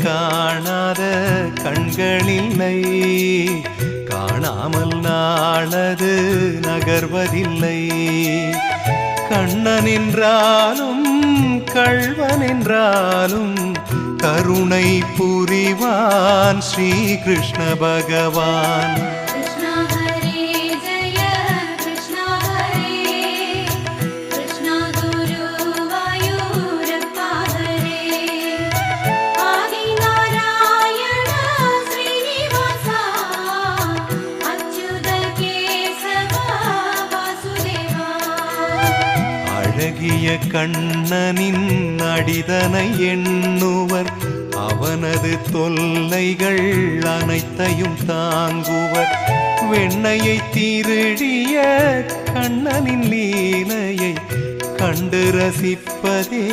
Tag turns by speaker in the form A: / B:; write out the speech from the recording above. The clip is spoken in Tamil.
A: காணாத கண்களில்லை, காணாமல் நாளது நகர்வதில்லை. கண்ணன் என்றாலும் கள்வன் என்றாலும் கருணை புரிவான் ஸ்ரீ கிருஷ்ண பகவான். அழகிய கண்ணனின் அடிதனை எண்ணுவர், அவனது தொல்லைகள் அனைத்தையும் தாங்குவர். வெண்ணையை திருடிய கண்ணனின் லீலையை கண்டு ரசிப்பதே